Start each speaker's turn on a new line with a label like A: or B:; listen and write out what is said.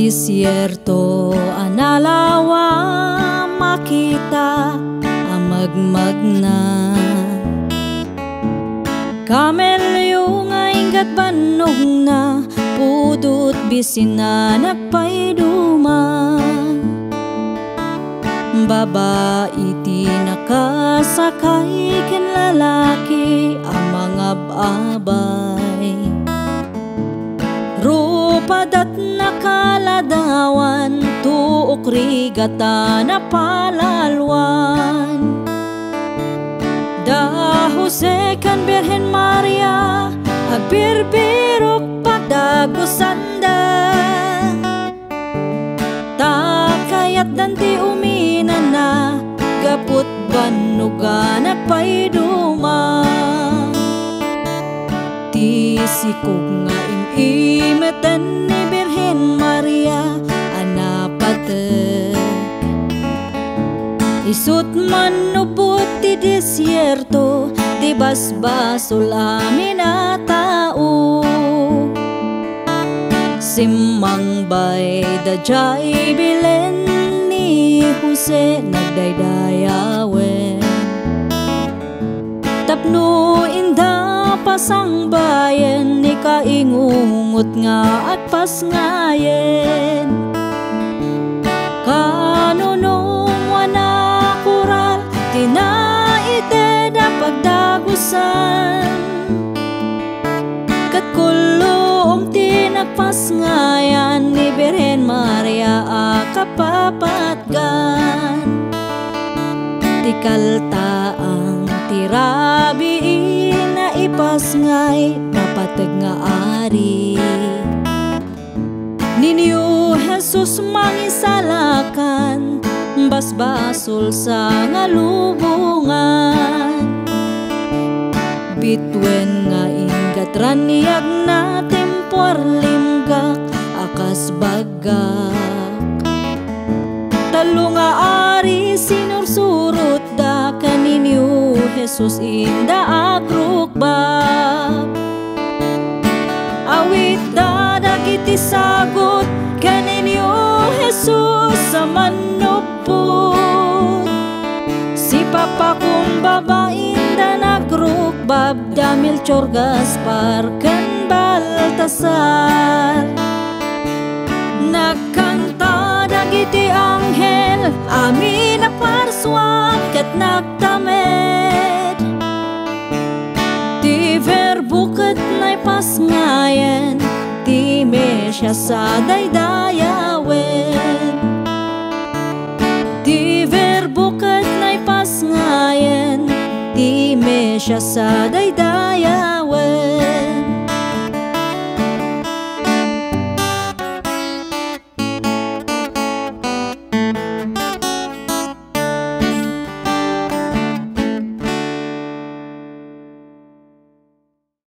A: Disyerto analawa makita amagmag na Kamelyo nga ingat banog na pudot bisina nagpaiduman Babae ti nakasakay ken lalaki amang ababay Rupadat nakaladawan tuok rigata na palalwan Da Jose kan Birhen Maria agbirbirok padagusanda Takayat danti uminan na gaput banuga nagpaiduma Ti sikog nga imimeten ni Birhen Maria anapatek Isut man upot ti disyerto di basbasol amin a tao Simmang bay da jay bilen ni Jose nagdaydayawen Tapno inda pasang bayan ni kaingungot nga at pasngayen Kanunong wana kural tinaite da pagdagusan Kat kulom tinagpasngayan ni Birhen Maria akapapatgan Ti kaltaang tirabiin na ipasngay napatag nga ari Ninyo Jesus mangisalakan basbasol sa ngalubungan Bitwen nga ingatran niyag na tempuar limgak akas bagak Talo nga ari sinursurot da kaninyo Jesus inda agrukbab Awit da dagiti sagot kaninyo Jesus sa manupot Si Papa kong babain da nagrukbab da Melchor Gaspar kan Baltasar Nagkanta dagiti anghel amin na parswak ket nagtamed Ti verbo ket nay pasngayen ti Mesya sa daydayawen Ti verbo ket nay pasngayen ti Mesya sa daydayawen